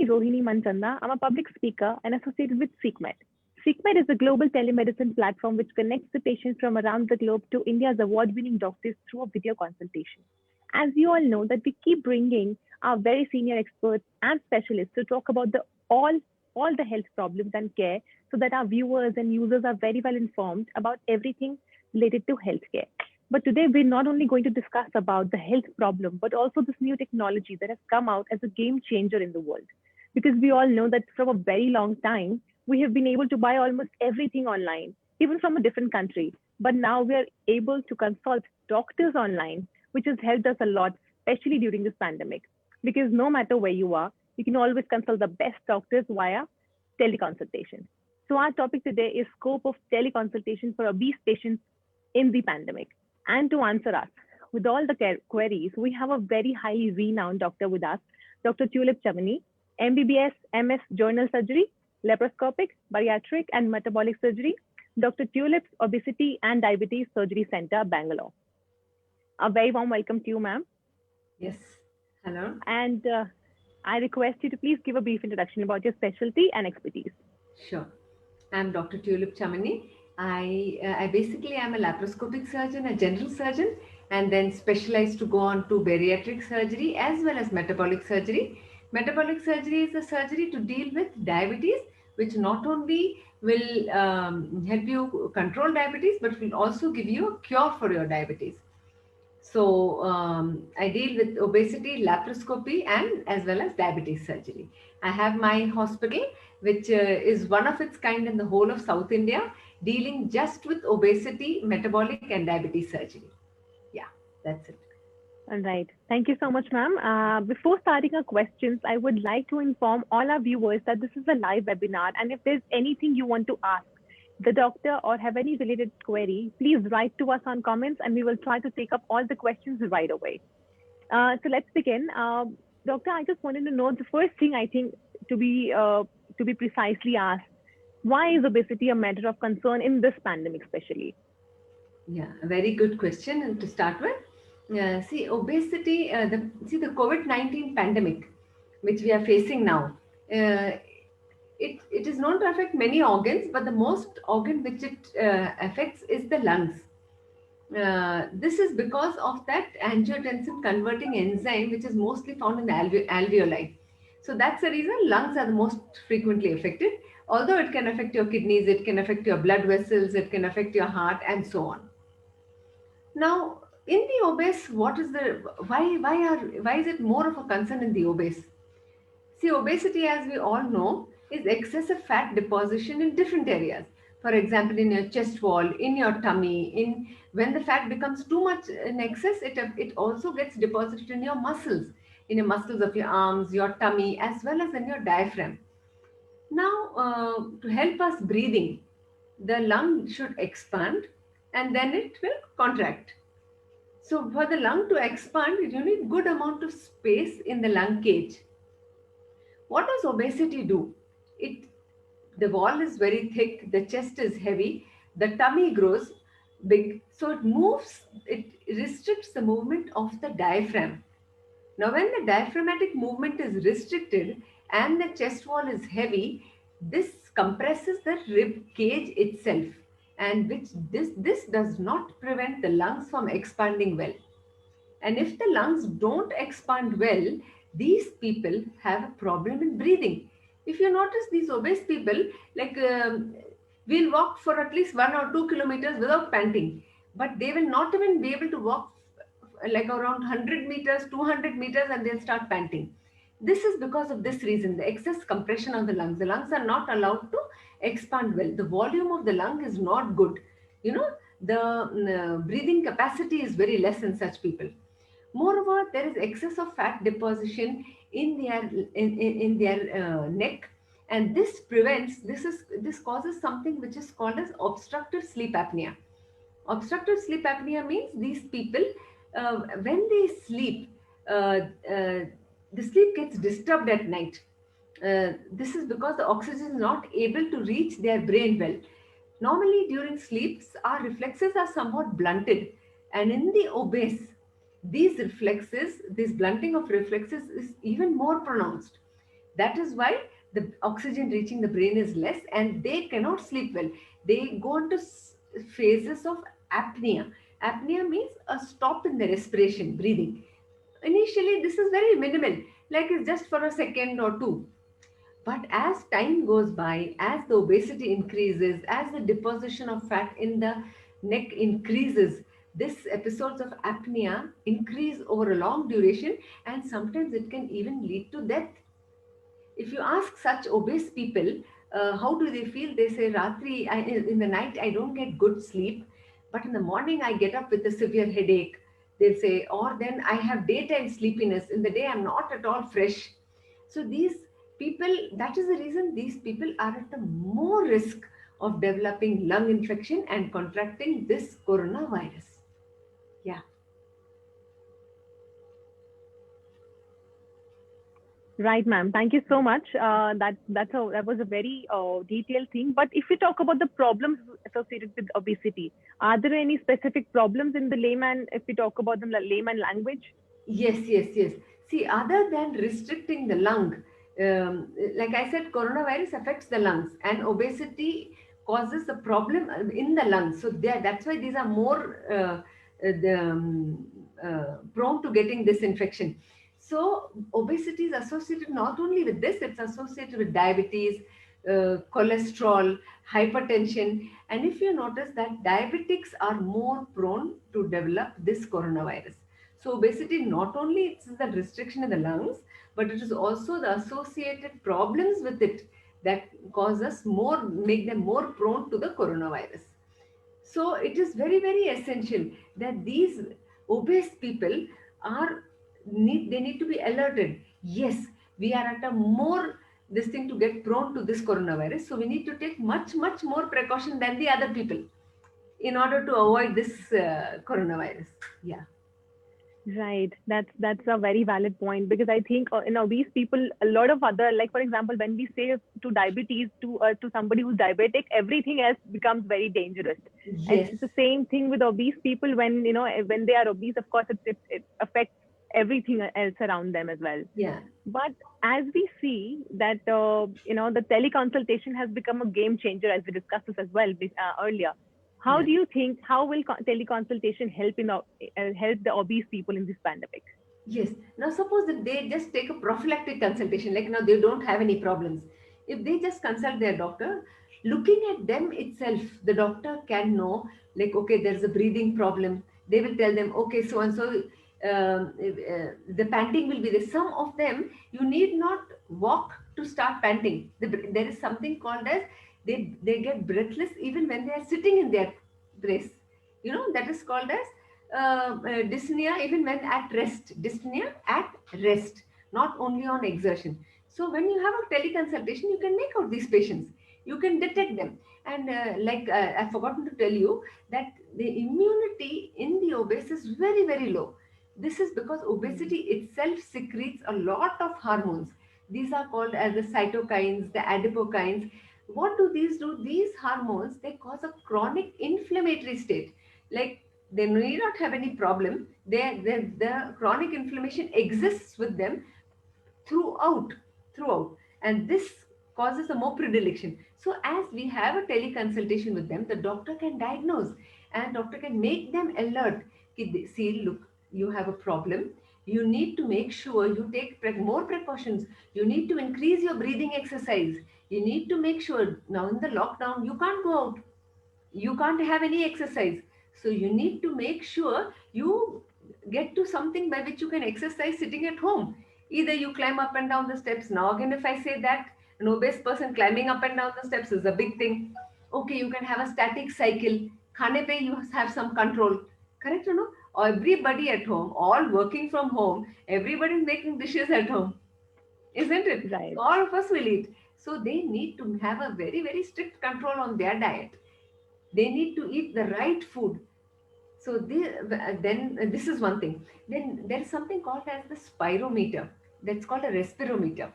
Rohini Manchanda. I'm a public speaker and associated with SeekMed. SeekMed is a global telemedicine platform which connects the patients from around the globe to India's award-winning doctors through a video consultation. As you all know, that we keep bringing our very senior experts and specialists to talk about all the health problems and care, so that our viewers and users are very well informed about everything related to healthcare. But today we're not only going to discuss about the health problem, but also this new technology that has come out as a game changer in the world. Because we all know that from a very long time, we have been able to buy almost everything online, even from a different country. But now we are able to consult doctors online, which has helped us a lot, especially during this pandemic. Because no matter where you are, you can always consult the best doctors via teleconsultation. So our topic today is scope of teleconsultation for obese patients in the pandemic. And to answer us with all the queries, we have a very highly renowned doctor with us, Dr. Tulip Chamani, MBBS, MS, Journal Surgery, Laparoscopic, Bariatric, and Metabolic Surgery, Dr. Tulip's Obesity and Diabetes Surgery Center, Bangalore. A very warm welcome to you, ma'am. Yes. Hello. And I request you to please give a brief introduction about your specialty and expertise. Sure. I'm Dr. Tulip Chamani. I basically am a laparoscopic surgeon, a general surgeon, and then specialized to go on to bariatric surgery as well as metabolic surgery. Metabolic surgery is a surgery to deal with diabetes, which not only will help you control diabetes, but will also give you a cure for your diabetes. So I deal with obesity, laparoscopy, and as well as diabetes surgery. I have my hospital, which is one of its kind in the whole of South India, dealing just with obesity, metabolic, and diabetes surgery. Yeah, that's it. All right. Thank you so much, ma'am. Before starting our questions, I would like to inform all our viewers that this is a live webinar. And if there's anything you want to ask the doctor or have any related query, please write to us on comments and we will try to take up all the questions right away. So let's begin. Doctor, I just wanted to know the first thing I think to be precisely asked, why is obesity a matter of concern in this pandemic especially? Yeah, a very good question to start with. See, obesity, the COVID-19 pandemic, which we are facing now, it is known to affect many organs, but the most organ which it affects is the lungs. This is because of that angiotensin converting enzyme, which is mostly found in the alveoli. So that's the reason lungs are the most frequently affected. Although it can affect your kidneys, it can affect your blood vessels, it can affect your heart, and so on. Now, in the obese, what is the why is it more of a concern in the obese? See, obesity, as we all know, is excessive fat deposition in different areas. For example, in your chest wall, in your tummy, in when the fat becomes too much in excess, it also gets deposited in your muscles of your arms, your tummy, as well as in your diaphragm. Now, to help us breathing, the lung should expand and then it will contract. So, for the lung to expand, you need good amount of space in the lung cage. What does obesity do? It The wall is very thick, the chest is heavy, the tummy grows big, so it restricts the movement of the diaphragm. Now, when the diaphragmatic movement is restricted and the chest wall is heavy, this compresses the rib cage itself, and which this does not prevent the lungs from expanding well. And if the lungs don't expand well, these people have a problem in breathing. If you notice these obese people, like will walk for at least 1 or 2 kilometers without panting, but they will not even be able to walk like around 100 meters, 200 meters, and they'll start panting. This is because of this reason, the excess compression of the lungs. The lungs are not allowed to expand well. The volume of the lung is not good. You know, the breathing capacity is very less in such people. Moreover, there is excess of fat deposition in their neck, and this causes something which is called as obstructive sleep apnea. Obstructive sleep apnea means these people, when they sleep, the sleep gets disturbed at night. This is because the oxygen is not able to reach their brain well. Normally, during sleeps, our reflexes are somewhat blunted, and in the obese, this blunting of reflexes is even more pronounced. That is why the oxygen reaching the brain is less and they cannot sleep well. They go into phases of apnea. Apnea means a stop in the respiration, breathing. Initially, this is very minimal, like it's just for a second or two. But as time goes by, as the obesity increases, as the deposition of fat in the neck increases, this episodes of apnea increase over a long duration, and sometimes it can even lead to death. If you ask such obese people, how do they feel? They say, Ratri, in the night, I don't get good sleep, but in the morning, I get up with a severe headache. They'll say, or then I have daytime sleepiness. In the day, I'm not at all fresh. So these people, that is the reason these people are at a more risk of developing lung infection and contracting this coronavirus. Yeah. Right, ma'am. Thank you so much. That was a very detailed thing. But if we talk about the problems associated with obesity, are there any specific problems in the layman? If we talk about them, the layman language? Yes, yes, yes. See, other than restricting the lung, like I said, coronavirus affects the lungs, and obesity causes a problem in the lungs. So that's why these are more prone to getting this infection. So obesity is associated not only with this; it's associated with diabetes, cholesterol, hypertension, and if you notice that diabetics are more prone to develop this coronavirus. So obesity not only it's the restriction in the lungs, but it is also the associated problems with it that cause us more, make them more prone to the coronavirus. So it is very, very essential that these obese people are they need to be alerted. Yes, we are at a more this thing to get prone to this coronavirus. So we need to take much, much more precaution than the other people in order to avoid this coronavirus. Yeah. Right. That's a very valid point because I think in obese people, a lot of other, like for example, when we say to diabetes to somebody who's diabetic, everything else becomes very dangerous. Yes. It's the same thing with obese people. When when they are obese, of course, it affects everything else around them as well. Yeah. But as we see that the teleconsultation has become a game changer, as we discussed this as well earlier. How Yeah. do you think how will teleconsultation help the obese people in this pandemic? Yes. Now, suppose that they just take a prophylactic consultation, like now they don't have any problems. If they just consult their doctor, looking at them itself, the doctor can know, like, okay, there's a breathing problem. They will tell them, okay, so and so, the panting will be there. Some of them, you need not walk to start panting. There is something called as they get breathless even when they are sitting in their place. That is called as dyspnea even when at rest. Dyspnea at rest, not only on exertion. So when you have a teleconsultation, you can make out these patients, you can detect them. And I've forgotten to tell you that the immunity in the obese is very, very low. This is because Hmm. obesity itself secretes a lot of hormones. These are called as the cytokines, the adipokines. What do these do? These hormones, they cause a chronic inflammatory state. Like, they need not have any problem. The chronic inflammation exists with them throughout, throughout, and this causes a more predilection. So as we have a teleconsultation with them, the doctor can diagnose and doctor can make them alert. See, look, you have a problem. You need to make sure you take more precautions. You need to increase your breathing exercise. You need to make sure now in the lockdown you can't go out, you can't have any exercise, so you need to make sure you get to something by which you can exercise sitting at home. Either you climb up and down the steps. Now again, if I say that an obese person climbing up and down the steps is a big thing, okay, you can have a static cycle. Khane pe you have some control, correct? Everybody at home, all working from home, everybody is making dishes at home, isn't it? Right. So all of us will eat. So they need to have a very, very strict control on their diet. They need to eat the right food. So then this is one thing. Then there is something called as the spirometer. That's called a respirometer,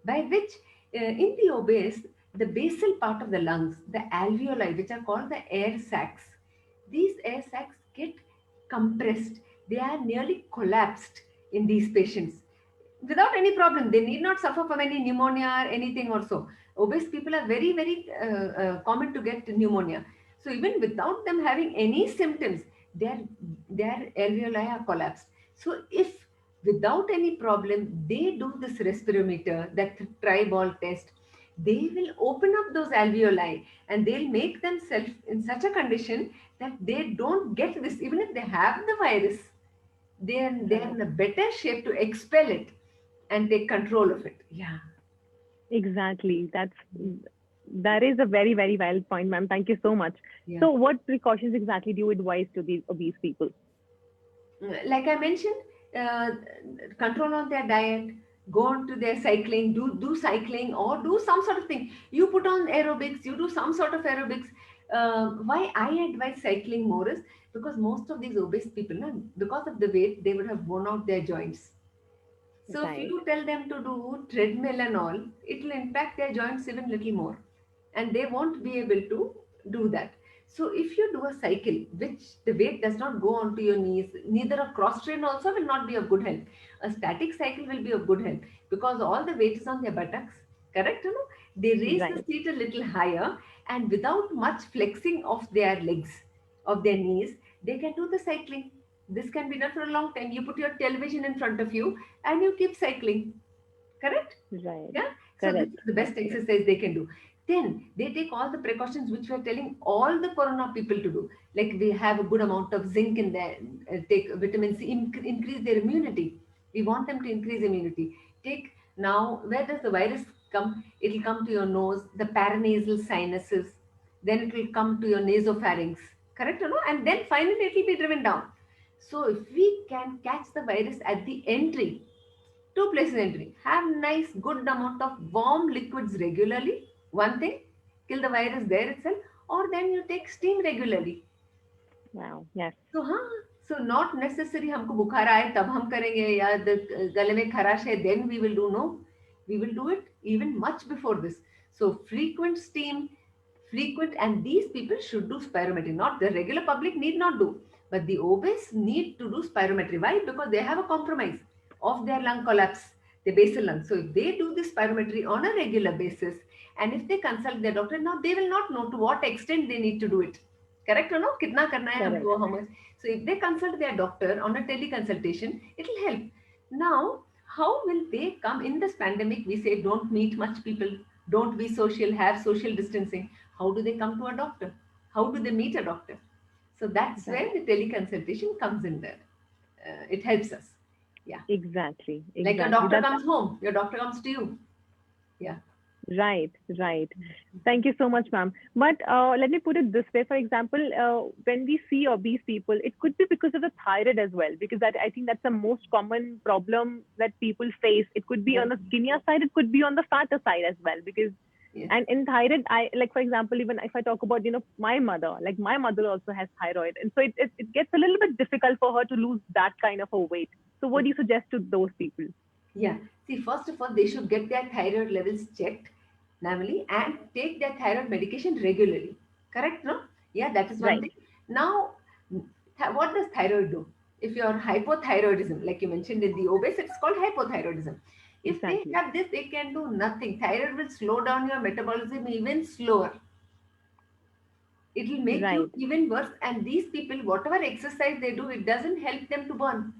by which in the obese, the basal part of the lungs, the alveoli, which are called the air sacs, these air sacs get compressed. They are nearly collapsed in these patients. without any problem. They need not suffer from any pneumonia or anything or so. Obese people are very, very common to get pneumonia. So even without them having any symptoms, their, their alveoli are collapsed. So if without any problem, they do this respirometer, that tri-ball test, they will open up those alveoli and they'll make themselves in such a condition that they don't get this, even if they have the virus, they're Right. in a better shape to expel it and take control of it. Yeah. Exactly. That is a very, very valid point, ma'am. Thank you so much. Yeah. So, what precautions exactly do you advise to these obese people? Like I mentioned, uh, control on their diet, go on to their cycling, do cycling or do some sort of thing. You put on aerobics, you do some sort of aerobics. Why I advise cycling more is because most of these obese people, na, because of the weight, they would have worn out their joints. So if Right. you tell them to do treadmill and all, it will impact their joints even little more, and they won't be able to do that. So if you do a cycle, which the weight does not go onto your knees, neither a cross train also will not be of good help. A static cycle will be of good help because all the weight is on their buttocks. Correct? You know, they raise the Right. seat a little higher, and without much flexing of their legs, of their knees, they can do the cycling. This can be done for a long time. You put your television in front of you and you keep cycling. Correct? Right. Yeah. So this Correct. is the best Correct. Correct. exercise they can do. Then they take all the precautions which we are telling all the corona people to do. Like we have a good amount of zinc in there, take vitamin C, increase their immunity. We want them to increase immunity. Take now, where does the virus come? It will come to your nose, the paranasal sinuses, then it will come to your nasopharynx. Correct or no? And then finally it will be driven down. So if we can catch the virus at the entry, two places entry. Have nice good amount of warm liquids regularly. One thing, kill the virus there itself. Or then you take steam regularly. Wow. Yes. So हाँ, so not necessary हमको बुखार आए तब हम करेंगे या गले में खराश है then we will do. No, we will do it even much before this. So frequent steam, frequent, and these people should do spirometry. Not the regular public need not do, but the obese need to do spirometry. Why? Because they have a compromise of their lung collapse, the basal lung. So if they do this spirometry on a regular basis, and if they consult their doctor, now they will not know to what extent they need to do it. Correct or no? कितना करना है Correct. हमको, how much? So if they consult their doctor on a teleconsultation, it will help. Now, how will they come in this pandemic? We say don't meet much people, don't be social, have social distancing. How do they come to a doctor? How do they meet a doctor? So that's Right. where the teleconsultation comes in there. It helps us. Yeah. Exactly. Like your Exactly. doctor That's comes home, your doctor comes to you. Yeah. right. Right. Thank you so much, ma'am. But let me put it this way. For example, when we see obese people, it could be because of the thyroid as well, because that I think that's the most common problem that people face. It could be Yeah. on the skinnier side, it could be on the fatter side as well, because Yes. and in thyroid, I like for example, even if I talk about my mother, like my mother also has thyroid, and so it gets a little bit difficult for her to lose that kind of a weight. So what do you suggest to those people? Yeah. See, first of all, they should get their thyroid levels checked normally and take their thyroid medication regularly. Correct, no? Yeah, that is one Right. thing. Now, what does thyroid do? If you're hypothyroidism, like you mentioned in the obese, it's called hypothyroidism. If they Exactly. have this, they can do nothing. Thyroid will slow down your metabolism even slower. It will make you Right. even worse. And these people, whatever exercise they do, it doesn't help them to burn.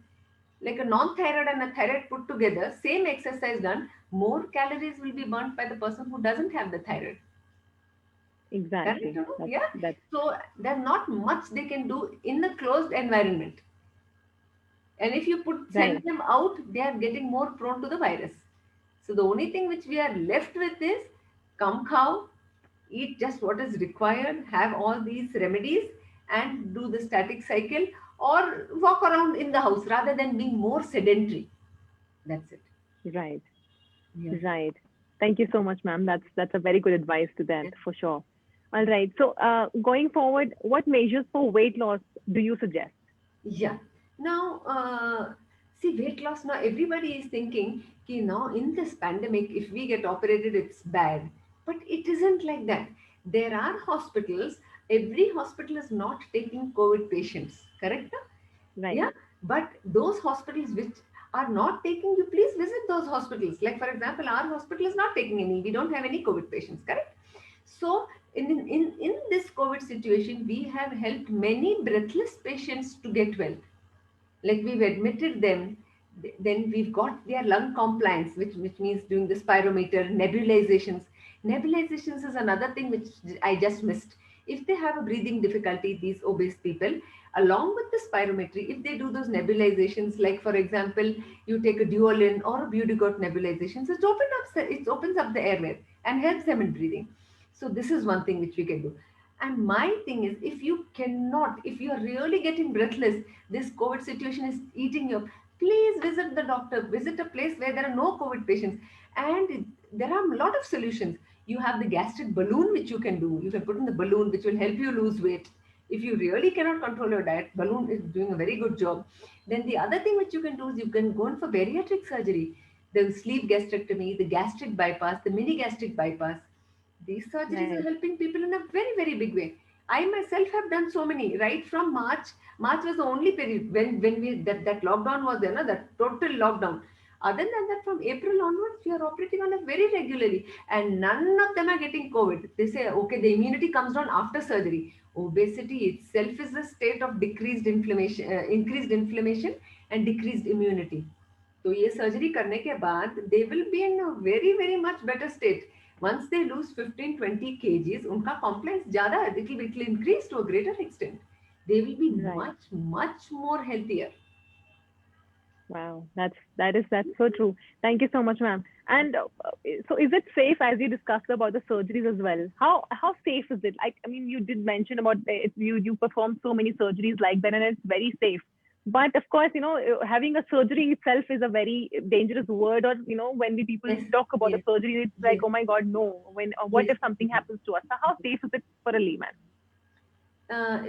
Like a non-thyroid and a thyroid put together, same exercise done, more calories will be burnt by the person who doesn't have the thyroid. Correct? Exactly. Yeah. That's So there's not much they can do in the closed environment. And if you put right. send them out, they are getting more prone to the virus. So the only thing which we are left with is come cow, eat just what is required, have all these remedies, and do the static cycle or walk around in the house rather than being more sedentary. That's it. Right. Yeah. Right. Thank you so much, ma'am. That's a very good advice to that for sure. All right. So going forward, what measures for weight loss do you suggest? Yeah. Now, see, weight loss. Now, everybody is thinking, you know, in this pandemic, if we get operated, it's bad. But it isn't like that. There are hospitals. Every hospital is not taking COVID patients. Correct? Right. Yeah. But those hospitals which are not taking you, please visit those hospitals. Like for example, our hospital is not taking any, we don't have any COVID patients, correct? So in this COVID situation, we have helped many breathless patients to get well. Like we've admitted them, then we've got their lung compliance, which means doing the spirometer, nebulizations is another thing which I just missed. If they have a breathing difficulty, these obese people, along with the spirometry, if they do those nebulizations, like for example, you take a duolin or a Budigot nebulizations, it opens up the airway and helps them in breathing. So this is one thing which we can do. And my thing is, if you cannot, if you are really getting breathless, this COVID situation is eating you up, please visit the doctor, visit a place where there are no COVID patients. And there are a lot of solutions. You have the gastric balloon, which you can do. You can put in the balloon, which will help you lose weight. If you really cannot control your diet, balloon is doing a very good job. Then the other thing which you can do is you can go in for bariatric surgery, the sleeve gastrectomy, the gastric bypass, the mini gastric bypass. These surgeries are Right. helping people in a very, very big way. I myself have done so many, right from March. March was the only period when we that lockdown was there, no? That total lockdown. Other than that, from April onwards, we are operating on a very regularly, and none of them are getting COVID. They say, okay, the immunity comes down after surgery. Obesity itself is a state of increased inflammation and decreased immunity. तो ये surgery करने के बाद they will be in very very much better state. Once they lose 15-20 kgs, उनका compliance ज़्यादा है, it will increase to a greater extent. They will be Right. much more healthier. Wow, that's so true. Thank you so much, ma'am. And so, is it safe, as you discussed about the surgeries as well? How safe is it? Like, I mean, you did mention about you perform so many surgeries like that, and it's very safe. But of course, having a surgery itself is a very dangerous word. Or when the people Yes, talk about the yes, surgery, it's like, yes, oh my God, no. What yes. if something happens to us? So how safe is it for a layman?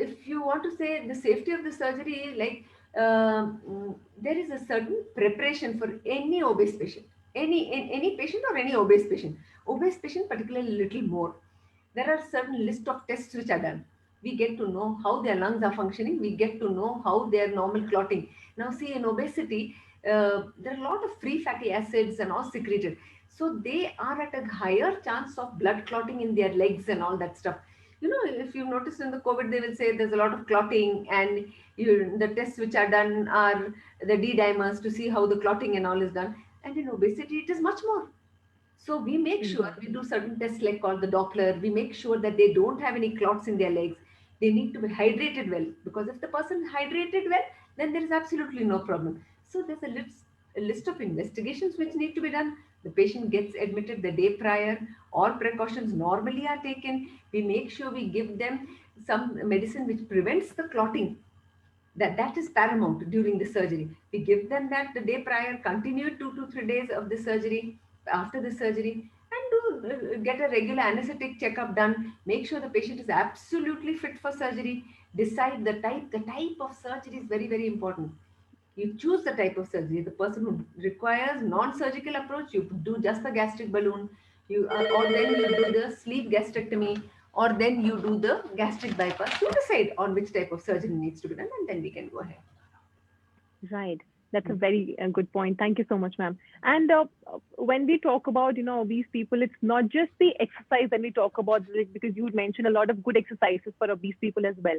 If you want to say the safety of the surgery, like there is a certain preparation for any obese patient, any patient or any obese patient. Obese patient, particularly little more. There are certain list of tests which are done. We get to know how their lungs are functioning. We get to know how their normal clotting. Now, see, in obesity, there are a lot of free fatty acids and all secreted. So they are at a higher chance of blood clotting in their legs and all that stuff. If you notice in the COVID, they will say there's a lot of clotting, and the tests which are done are the D dimers to see how the clotting and all is done. And in obesity, it is much more. So we make sure we Exactly. do certain tests like called the Doppler. We make sure that they don't have any clots in their legs. They need to be hydrated well, because if the person is hydrated well, then there is absolutely no problem. So there's a list of investigations which need to be done. The patient gets admitted the day prior. All precautions normally are taken. We make sure we give them some medicine which prevents the clotting. That is paramount during the surgery. We give them that the day prior, continue 2 to 3 days of the surgery, after the surgery, and do get a regular anesthetic checkup done. Make sure the patient is absolutely fit for surgery. Decide the type. The type of surgery is very, very important. You choose the type of surgery. The person who requires non-surgical approach, you do just the gastric balloon. Or then you do the sleeve gastrectomy, or then you do the gastric bypass. You decide on which type of surgery needs to be done, and then we can go ahead. Right. That's a very good point. Thank you so much, ma'am. And when we talk about, obese people, it's not just the exercise that we talk about, like, because you mentioned a lot of good exercises for obese people as well.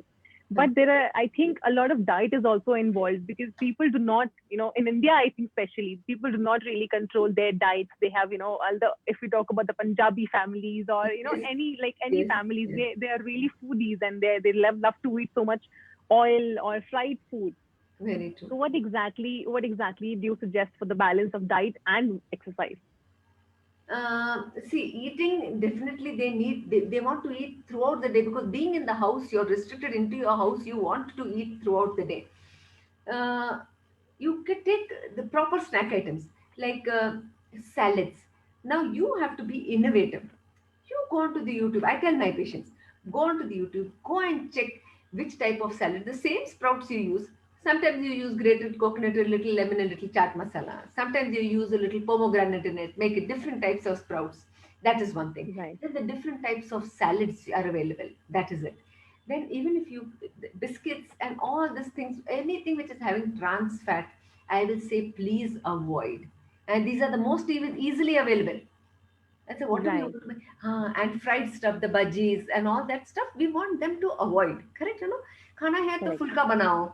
But there are, I think, a lot of diet is also involved, because people do not, in India, I think especially, people do not really control their diets. They have, all the, if we talk about the Punjabi families, or, Yes, any yes, families, yes. they are really foodies, and they love to eat so much oil or fried food. Very true. So what exactly do you suggest for the balance of diet and exercise? See, eating, definitely they want to eat throughout the day, because being in the house, you're restricted into your house, you want to eat throughout the day. uh, you can take the proper snack items like salads. Now you have to be innovative. You go onto the YouTube. I tell my patients, go onto the YouTube, go and check which type of salad. The same sprouts you use. Sometimes you use grated coconut, a little lemon, a little chaat masala. Sometimes you use a little pomegranate in it. Make it different types of sprouts. That is one thing. Right. Then the different types of salads are available. That is it. Then even if you biscuits and all these things, anything which is having trans fat, I will say please avoid. And these are the most even easily available. I say, what do we Right. want to make? And fried stuff, the budgies and all that stuff, we want them to avoid. Correct, you know? खाना है तो Correct. फुल्का बनाओ.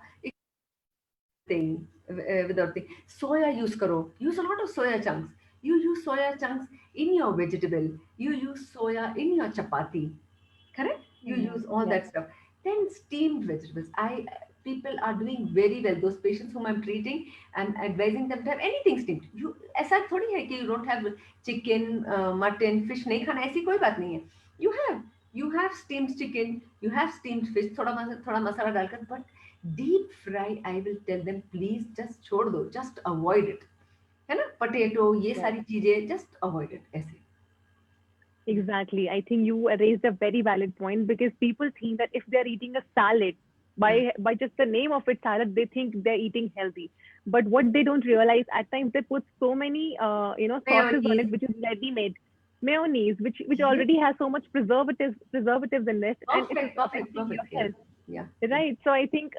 Thing without thing. Soya use karo. Use a lot of soya chunks. You use soya chunks in your vegetable. You use soya in your chapati. Correct? You Yeah. use all Yes. that stuff. Then steamed vegetables. I People are doing very well. Those patients whom I'm treating, I'm advising them to have anything steamed. You ऐसा थोड़ी है कि you don't have chicken, mutton, fish नहीं खाना ऐसी कोई बात नहीं है. You have you have steamed chicken, you have steamed fish. थोड़ा मसाला डालकर, but deep fry I will tell them please just छोड़ दो, just avoid it. है ना? Potato ये Yes. सारी चीजें just avoid it ऐसे. Exactly. I think you raised a very valid point because people think that if they're eating a salad, by just the name of it salad, they think they're eating healthy. But what they don't realize, at times they put so many sauces on Mayonnaise. it, which is ready made. Mayonnaise, which Yes. already has so much preservatives in it, and it is affecting your Perfect. Yeah. health. Yeah. Right. So I think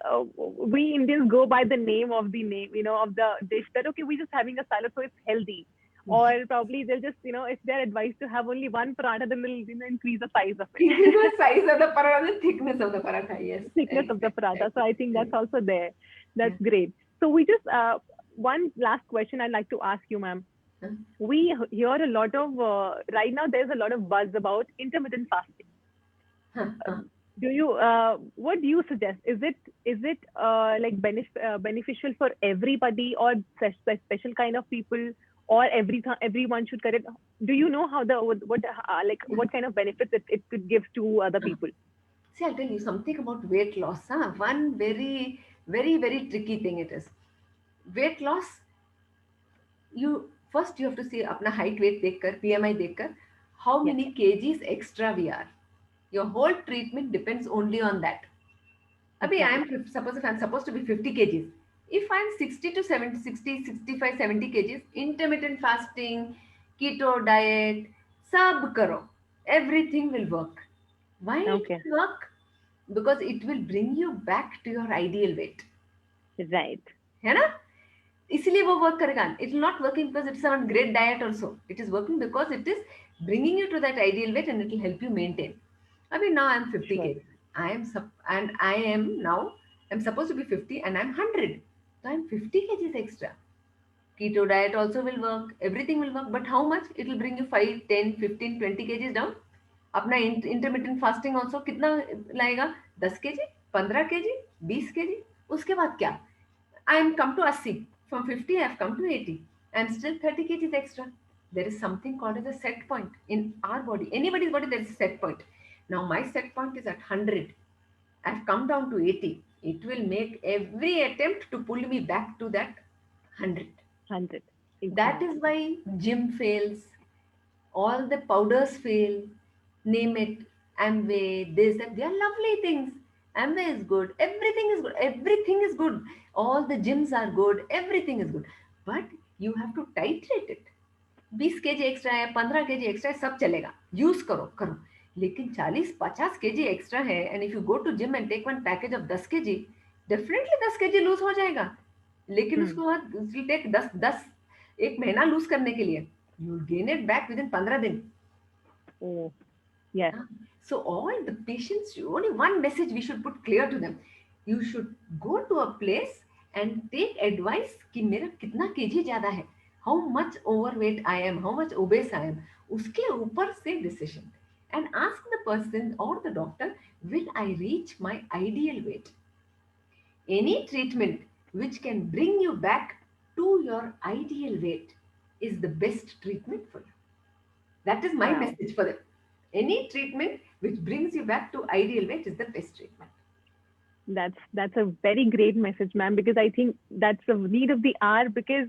we Indians go by the name of the name, of the dish, that, okay, we're just having a salad, so it's healthy. Or probably they'll just, if they're advised to have only one paratha, then they'll, increase the size of it, Increase the size of the paratha, the thickness of the paratha. Yes. thickness of the paratha. So I think that's Correct. also there. That's Yeah. great. So we just, one last question I'd like to ask you, ma'am. Huh? We hear a lot of, right now, there's a lot of buzz about intermittent fasting. Huh, huh. What do you suggest? Is it like beneficial for everybody, or special kind of people, or everyone should cut it? Do you know how what kind of benefits it could give to other people? See, I'll tell you something about weight loss. Huh? One very, very, very tricky thing it is. Weight loss, you have to see अपना height weight देखकर BMI देखकर how Yes. many kgs extra we are. Your whole treatment depends only on that. Abhi, suppose if I'm supposed to be 50 kgs. If I'm 60 to 70, 60, 65, 70 kgs, intermittent fasting, keto diet, sab karo. Everything will work. Why it Okay. will work? Because it will bring you back to your ideal weight. Right. है ना? इसलिए वो work करेगा. It will not working because it's on great diet also. It is working because it is bringing you to that ideal weight and it will help you maintain. I mean, now I'm 50 Sure. kg. I am now, I'm supposed to be 50 and I'm 100. So I'm 50 kgs extra. Keto diet also will work. Everything will work. But how much? It will bring you 5, 10, 15, 20 kgs down. अपना intermittent fasting also कितना लाएगा? 10 kg, 15 kg, 20 kg. उसके बाद क्या? I am come to 80. From 50, I have come to 80. I am still 30 kgs extra. There is something called as a set point in our body. Anybody's body, there is a set point. Now, my set point is at 100. I have come down to 80. It will make every attempt to pull me back to that 100. 100. That is Exactly. why gym fails, all the powders fail, name it, Amway, this, that, they are lovely things. Amway is good, everything is good, everything is good. All the gyms are good, everything is good. But you have to titrate it. 20 kg extra है, 15 kg extra है, सब चलेगा, use करो. लेकिन 40-50 kg extra है, and if you go to gym and take one package of 10 kg, definitely 10 kg lose हो जाएगा. लेकिन उसके बाद टेक 10 एक महीना लूज करने के लिए, you gain it back with in 15 दिन. Oh, yes. So all the patients, only one message we should put clear to them. You should go to a place and take advice कि मेरा कितना kg ज्यादा है, how much overweight I am, how much obese I am. उसके ऊपर से decision and ask the person or the doctor, will I reach my ideal weight? Any treatment which can bring you back to your ideal weight is the best treatment for you. That is my Wow. message for them. Any treatment which brings you back to ideal weight is the best treatment. That's a very great message, ma'am, because I think that's the need of the hour, because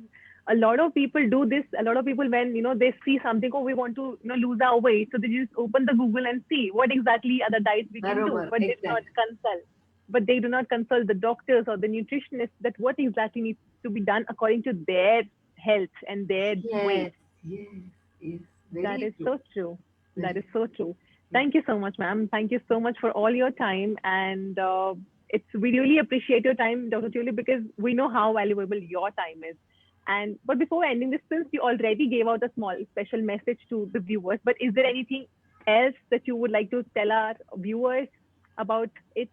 a lot of people do this. A lot of people, when they see something, oh, we want to lose our weight, so they just open the Google and see what exactly other diets we can do, Barobar, but they do not exactly. consult. But they do not consult the doctors or the nutritionists that what exactly needs to be done according to their health and their weight. Yes, yes. That Very is true. so true. That Very is so true. true. Thank you so much, ma'am. Thank you so much for all your time. And we really appreciate your time, Dr. Tulip, because we know how valuable your time is. But before ending this, since you already gave out a small special message to the viewers, but is there anything else that you would like to tell our viewers about it?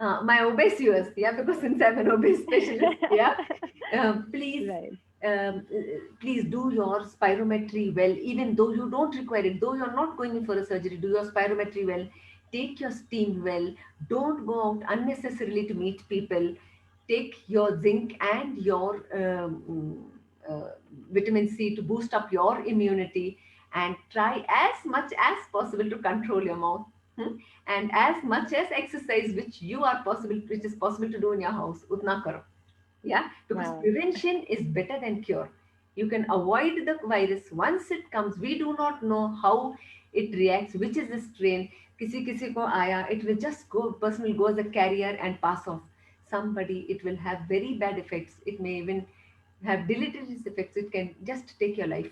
My obese viewers, yeah, because since I'm an obese specialist, yeah, please, Right. please do your spirometry well, even though you don't require it, though you're not going in for a surgery, do your spirometry well, take your steam well, don't go out unnecessarily to meet people, take your zinc and your vitamin C to boost up your immunity, and try as much as possible to control your mouth. Hmm? And as much as exercise which is possible to do in your house, utna karo. Yeah, because Wow. prevention is better than cure. You can avoid the virus once it comes. We do not know how it reacts, which is the strain. Kisi kisi ko aaya, it will just go, person will go as a carrier and pass off. Somebody, it will have very bad effects. It may even have deleterious effects. It can just take your life.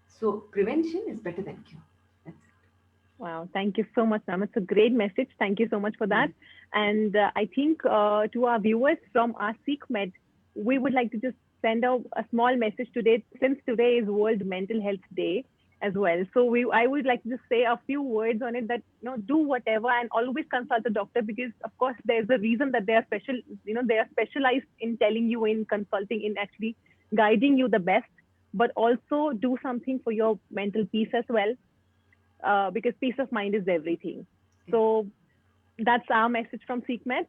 So prevention is better than cure. That's Wow. Thank you so much, ma'am. It's a great message. Thank you so much for that. it. And I think to our viewers from our SeekMed, we would like to just send out a small message today, since today is World Mental Health Day as well. So I would like to just say a few words on it, that, do whatever and always consult the doctor, because of course there's a reason that they are special, they are specialized in telling you, in consulting, in actually guiding you the best, but also do something for your mental peace as well, because peace of mind is everything. So that's our message from SeekMed.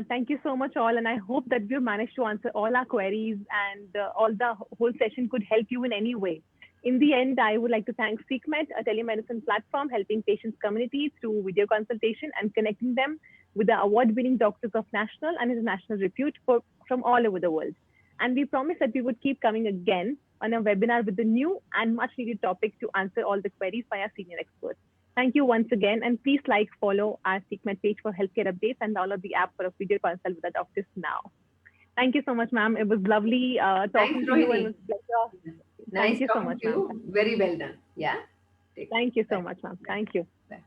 Thank you so much, all, and I hope that we've managed to answer all our queries, and all the whole session could help you in any way. In the end, I would like to thank SeekMed, a telemedicine platform helping patients' communities through video consultation and connecting them with the award-winning doctors of national and international repute from all over the world. And we promise that we would keep coming again on a webinar with a new and much needed topic to answer all the queries by our senior experts. Thank you once again, and please follow our SeekMed page for healthcare updates, and download the app for a video consult with the doctors now. Thank you so much, ma'am. It was lovely talking Nice, to you, and it Rohini. was a pleasure. Nice Thank you so talking much, to ma'am. you. Very well done. Yeah. Take care. Thank you so Bye. much, ma'am. Bye. Thank you. Bye.